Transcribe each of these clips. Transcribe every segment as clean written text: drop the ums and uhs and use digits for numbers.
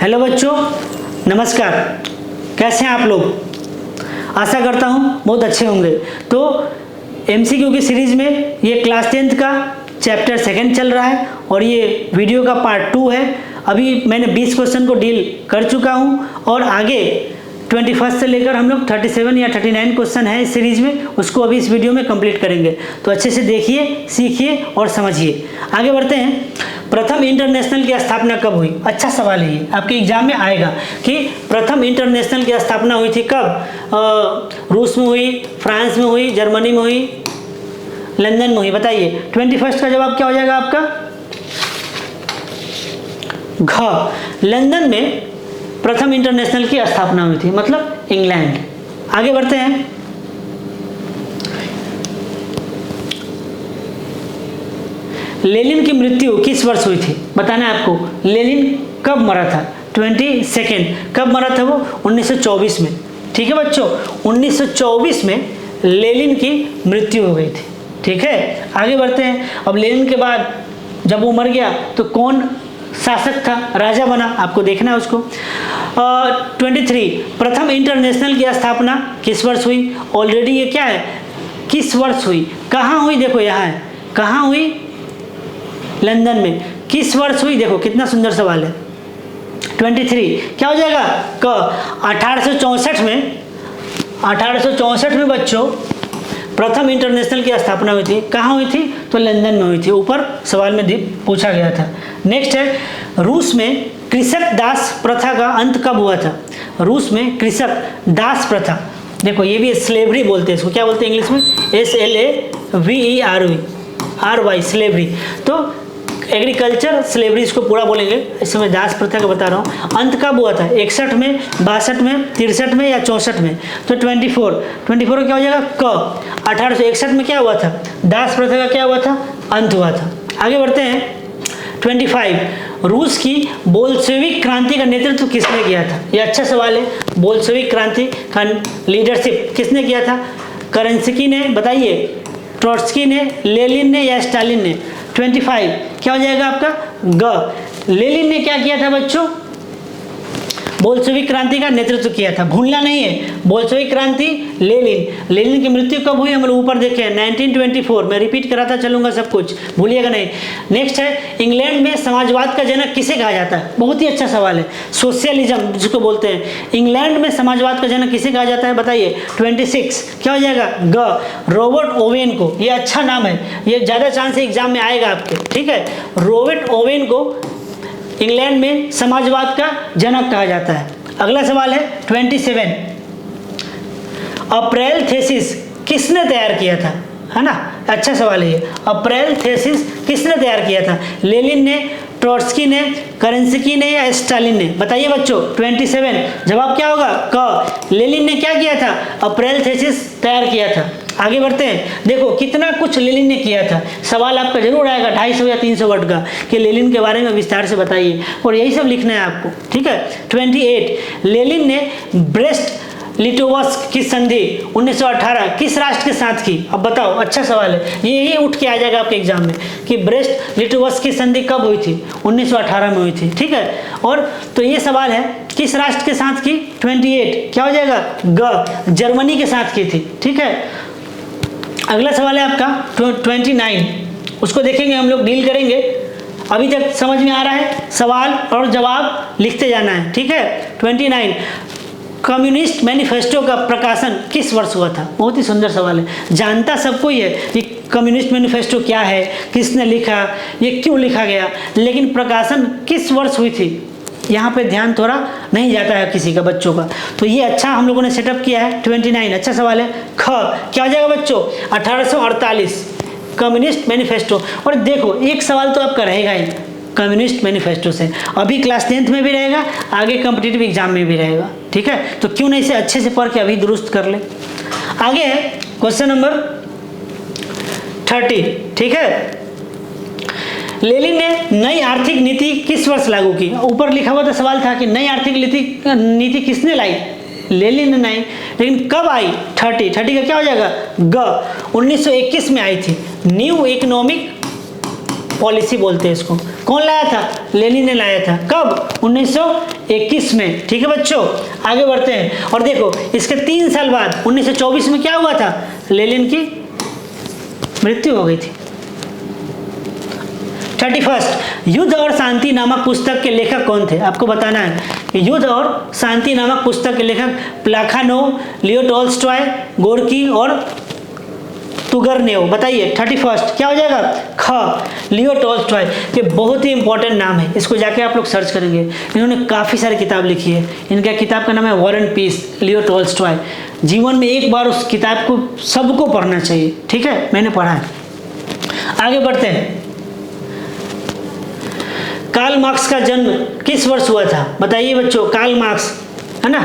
Hello बच्चों, नमस्कार। कैसे हैं आप लोग? आशा करता हूं बहुत अच्छे होंगे। तो एमसीक्यू की सीरीज में ये क्लास 10th का चैप्टर 2 चल रहा है और ये वीडियो का पार्ट 2 है। अभी मैंने 20 क्वेश्चन को डील कर चुका हूं और आगे 21 से लेकर हम लोग 37 या 39 क्वेश्चन है इस सीरीज में, उसको अभी इस वीडियो में कंप्लीट करेंगे। तो अच्छे से देखिए, सीखिए और समझिए। आगे बढ़ते हैं। प्रथम इंटरनेशनल की स्थापना कब हुई? अच्छा सवाल है ये, आपके एग्जाम में आएगा कि प्रथम इंटरनेशनल की स्थापना हुई थी कब? रूस में हुई, फ्रांस में हुई, जर्मनी में हुई, लंदन में हुई? बताइए 21 का जवाब क्या हो जाएगा आपका? घ, लंदन में प्रथम इंटरनेशनल की स्थापना हुई थी, मतलब इंग्लैंड। आगे बढ़ते हैं। लेनिन की मृत्यु किस वर्ष हुई थी? बताना है आपको। लेनिन कब मरा था? 22 कब मरा था वो? 1924 में। ठीक है बच्चों, 1924 में लेनिन की मृत्यु हो गई थी। ठीक है, आगे बढ़ते हैं। अब लेनिन के बाद जब वो मर गया तो कौन शासक था, राजा बना? आपको देखना है उसको। 23 प्रथम इंटरनेशनल की स्थापना किस वर्ष हुई? ऑलरेडी ये क्या है, किस वर्ष हुई? कहाँ हुई? देखो यहाँ है, कहाँ हुई? लंदन में। किस वर्ष हुई? देखो कितना सुंदर सवाल है। 23 क्या हो जाएगा? क, 1864 में। 1864 में बच्चों प्रथम इंटरनेशनल की स्थापना हुई थी। कहाँ हुई थी? तो लंदन में हुई थी। ऊपर सवाल में पूछा गया था। नेक्स्ट है, रूस में कृषक दास प्रथा का अंत कब हुआ था? रूस में कृषक दास प्रथा, देखो ये भी स्लेवरी बोलते हैं इसको। क्या बोलते हैं इंग्लिश में? SLAVERY, slavery. तो एग्रीकल्चर स्लेवरी इसको पूरा बोलेंगे। इस समय दास प्रथा का बता रहा हूँ। अंत कब हुआ था? 61 में, 62 में, 63 में या 64 में? तो 24 क्या हो जाएगा? क, 1861 में क्या हुआ था? दास प्रथा का क्या हुआ था? अंत हुआ था। आगे बढ़ते हैं। 25 रूस की बोल्शेविक क्रांति का नेतृत्व किसने किया था? ये अच्छा सवाल है। बोल्शेविक क्रांति का लीडरशिप किसने किया था? करंस्की ने, बताइए, ट्रोट्स्की ने, लेनिन ने या स्टालिन ने? 25 क्या हो जाएगा आपका? ग, लेनिन ने क्या किया था बच्चों? बोल्शेविक क्रांति का नेतृत्व किया था। भूलना नहीं है, बोल्शेविक क्रांति लेनिन। लेनिन की मृत्यु कब हुई? हम लोग ऊपर देखे 1924। मैं रिपीट कराता चलूंगा सब कुछ, भूलिएगा नहीं। नेक्स्ट है, इंग्लैंड में समाजवाद का जनक किसे कहा जाता है? बहुत ही अच्छा सवाल है। सोशलिज्म जिसको बोलते हैं, इंग्लैंड में समाजवाद का जनक किसे कहा जाता है? बताइए। 26 क्या हो जाएगा? ग, रॉबर्ट ओवेन को। ये अच्छा नाम है, ये ज्यादा चांस एग्जाम में आएगा आपके। ठीक है, रॉबर्ट ओवेन को इंग्लैंड में समाजवाद का जनक कहा जाता है। अगला सवाल है 27 अप्रैल थीसिस किसने तैयार किया था? है ना, अच्छा सवाल है ये। अप्रैल थीसिस किसने तैयार किया था? लेनिन ने, ट्रोट्स्की ने, करंस्की ने या स्टालिन ने? बताइए बच्चों। 27 जवाब क्या होगा? क, लेनिन ने क्या किया था? अप्रैल थीसिस तैयार किया था। आगे बढ़ते हैं। देखो कितना कुछ लेनिन ने किया था। सवाल आपका जरूर आएगा 250 या 300 वर्ड का कि लेनिन के बारे में विस्तार से बताइए, और यही सब लिखना है आपको। ठीक है। 28 लेनिन ने ब्रेस्ट लिटोवस्क की संधि 1918 किस राष्ट्र के साथ की? अब बताओ, अच्छा सवाल है ये उठ के आ जाएगा आपके एग्जाम में कि ब्रेस्ट लिटोवस्क की संधि कब हुई थी? 1918 में हुई थी। ठीक है, और तो ये सवाल है किस राष्ट्र के साथ की? 28 क्या हो जाएगा? ग, जर्मनी के साथ की थी। ठीक है, अगला सवाल है आपका 29, उसको देखेंगे, हम लोग डील करेंगे। अभी तक समझ में आ रहा है? सवाल और जवाब लिखते जाना है। ठीक है। 29 कम्युनिस्ट मैनिफेस्टो का प्रकाशन किस वर्ष हुआ था? बहुत ही सुंदर सवाल है, जानता सबको ही है कि कम्युनिस्ट मैनिफेस्टो क्या है, किसने लिखा, ये क्यों लिखा गया, लेकिन प्रकाशन किस वर्ष हुई थी यहाँ पे ध्यान थोड़ा नहीं जाता है किसी का, बच्चों का। तो ये अच्छा हम लोगों ने सेटअप किया है। 29 अच्छा सवाल है। ख क्या हो जाएगा बच्चों? 1848 कम्युनिस्ट मैनिफेस्टो। और देखो एक सवाल तो आपका रहेगा ही कम्युनिस्ट मैनिफेस्टो से, अभी क्लास 10th में भी रहेगा, आगे कॉम्पिटिटिव एग्जाम में भी रहेगा। ठीक है, तो क्यों नहीं इसे अच्छे से पढ़ के अभी दुरुस्त कर ले। आगे है क्वेश्चन नंबर 30। ठीक है, लेनिन ने नई आर्थिक नीति किस वर्ष लागू की? ऊपर लिखा हुआ था, सवाल था कि नई आर्थिक नीति किसने लाई? लेनिन ने नहीं, लेकिन कब आई? 30 का क्या हो जाएगा? ग, 1921 में आई थी। न्यू इकोनॉमिक पॉलिसी बोलते हैं इसको। कौन लाया था? लेनिन ने लाया था। कब? 1921 में। ठीक है बच्चों, आगे बढ़ते हैं। और देखो इसके 3 साल बाद 1924 में क्या हुआ था? लेनिन की मृत्यु हो गई थी। 31 युद्ध और शांति नामक पुस्तक के लेखक कौन थे? आपको बताना है कि युद्ध और शांति नामक पुस्तक के लेखक प्लाखानोव, लियो टॉल्स्टॉय, गोर्की और तुगरनेव। बताइए 31 क्या हो जाएगा? ख, लियो टॉल्स्टॉय। ये बहुत ही इंपॉर्टेंट नाम है, इसको जाके आप लोग सर्च करेंगे। इन्होंने काफ़ी सारी किताब लिखी है। इनका किताब का नाम है War and Peace, Leo Tolstoy. जीवन में एक बार उस किताब को सबको पढ़ना चाहिए। ठीक है, मैंने पढ़ा है। आगे बढ़ते हैं। कार्ल मार्क्स का जन्म किस वर्ष हुआ था? बताइए बच्चों। कार्ल मार्क्स है ना,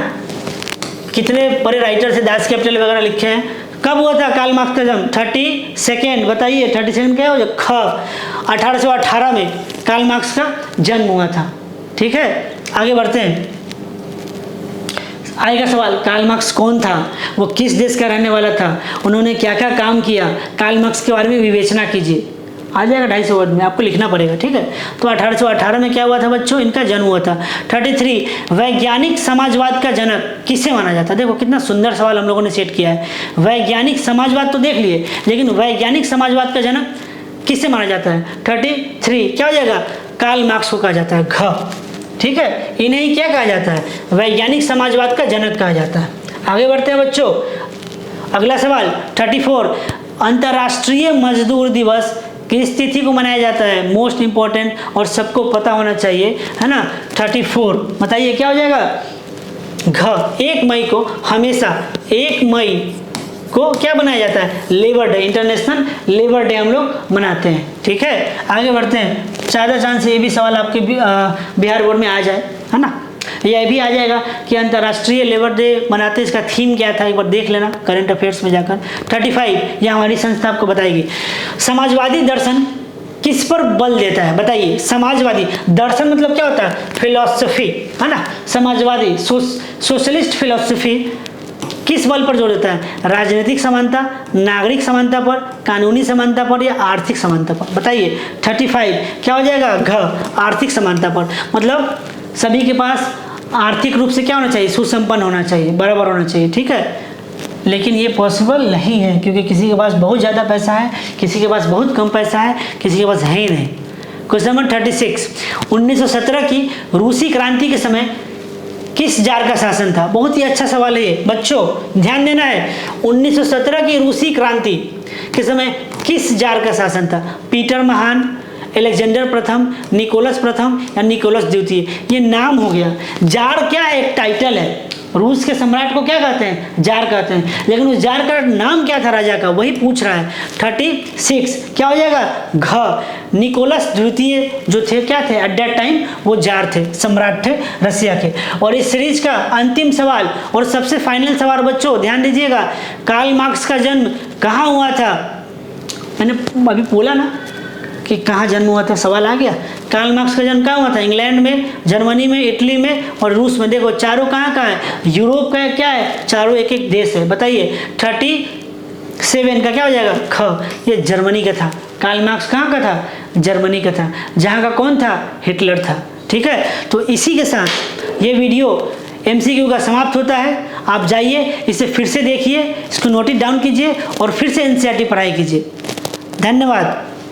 कितने बड़े राइटर थे, दास कैपिटल वगैरह लिखे हैं। कब हुआ था कार्ल मार्क्स का जन्म? 32। बताइए 32 क्या हो जाए? ख, 1818 में कार्ल मार्क्स का जन्म हुआ था। ठीक है, आगे बढ़ते हैं। आएगा सवाल, कार्ल मार्क्स कौन था? वो किस देश का रहने वाला था? उन्होंने क्या क्या काम किया? कार्ल मार्क्स के बारे में विवेचना कीजिए। आ जाएगा 250 वर्ड में, आपको लिखना पड़ेगा। ठीक है, तो 1818 में क्या हुआ था बच्चों? इनका जन्म हुआ था। 33 वैज्ञानिक समाजवाद का जनक किसे माना जाता है? देखो कितना सुंदर सवाल हम लोगों ने सेट किया है। वैज्ञानिक समाजवाद तो देख लिए, लेकिन वैज्ञानिक समाजवाद का जनक किसे माना जाता है? 33 क्या हो जाएगा? कार्ल मार्क्स को कहा जाता है। घ, ठीक है, इन्हें ही क्या कहा जाता है? वैज्ञानिक समाजवाद का जनक कहा जाता है। आगे बढ़ते हैं बच्चों। अगला सवाल 34 अंतर्राष्ट्रीय मजदूर दिवस किस तिथि को मनाया जाता है? मोस्ट इंपॉर्टेंट और सबको पता होना चाहिए, है ना। 34 बताइए क्या हो जाएगा? घ, 1 मई को, हमेशा 1 मई को क्या बनाया जाता है? Labour day, international labour day हम लोग मनाते हैं। ठीक है, आगे बढ़ते हैं। ज़्यादा चांस ये भी सवाल आपके बिहार बोर्ड में आ जाए, है ना। यह भी आ जाएगा कि अंतर्राष्ट्रीय लेबर डे मनाते हैं, इसका थीम क्या था एक बार देख लेना करंट अफेयर्स में जाकर। 35 यह हमारी संस्था आपको बताएगी। समाजवादी दर्शन किस पर बल देता है? बताइए। समाजवादी दर्शन मतलब क्या होता है? फिलॉसफी, है ना। समाजवादी सोशलिस्ट फिलॉसफी किस बल पर जोर देता है? राजनीतिक समानता, नागरिक समानता पर, कानूनी समानता पर या आर्थिक समानता पर? बताइए। 35 क्या हो जाएगा? घ, आर्थिक समानता पर। मतलब सभी के पास आर्थिक रूप से क्या होना चाहिए? सुसंपन्न होना चाहिए, बराबर होना चाहिए। ठीक है, लेकिन ये पॉसिबल नहीं है, क्योंकि किसी के पास बहुत ज़्यादा पैसा है, किसी के पास बहुत कम पैसा है, किसी के पास है ही नहीं। क्वेश्चन नंबर 36 1917 की रूसी क्रांति के समय किस जार का शासन था? बहुत ही अच्छा सवाल है ये बच्चों, ध्यान देना है। 1917 की रूसी क्रांति के समय किस जार का शासन था? पीटर महान, अलेक्जेंडर प्रथम, निकोलस प्रथम या निकोलस द्वितीय? ये नाम हो गया। जार क्या है? एक टाइटल है। रूस के सम्राट को क्या कहते हैं? जार कहते हैं, लेकिन उस जार का नाम क्या था राजा का? वही पूछ रहा है। 36 क्या हो जाएगा? घ, निकोलस द्वितीय जो थे क्या थे? एट दैट टाइम वो जार थे, सम्राट थे रसिया के। और इस सीरीज का अंतिम सवाल और सबसे फाइनल सवाल बच्चों ध्यान दीजिएगा। कार्ल मार्क्स का जन्म कहाँ हुआ था? मैंने अभी बोला ना कि कहाँ जन्म हुआ था, सवाल आ गया। कार्ल मार्क्स का जन्म कहाँ हुआ था? इंग्लैंड में, जर्मनी में, इटली में और रूस में। देखो चारों कहाँ है? यूरोप का क्या है? चारों एक एक देश है। बताइए 37 का क्या हो जाएगा? ख, ये जर्मनी का था। कार्ल मार्क्स कहाँ का था? जर्मनी का था, जहाँ का कौन था? हिटलर था। ठीक है, तो इसी के साथ ये वीडियो MCQ का समाप्त होता है। आप जाइए इसे फिर से देखिए, इसको नोटिस डाउन कीजिए और फिर से NCERT पढ़ाई कीजिए। धन्यवाद।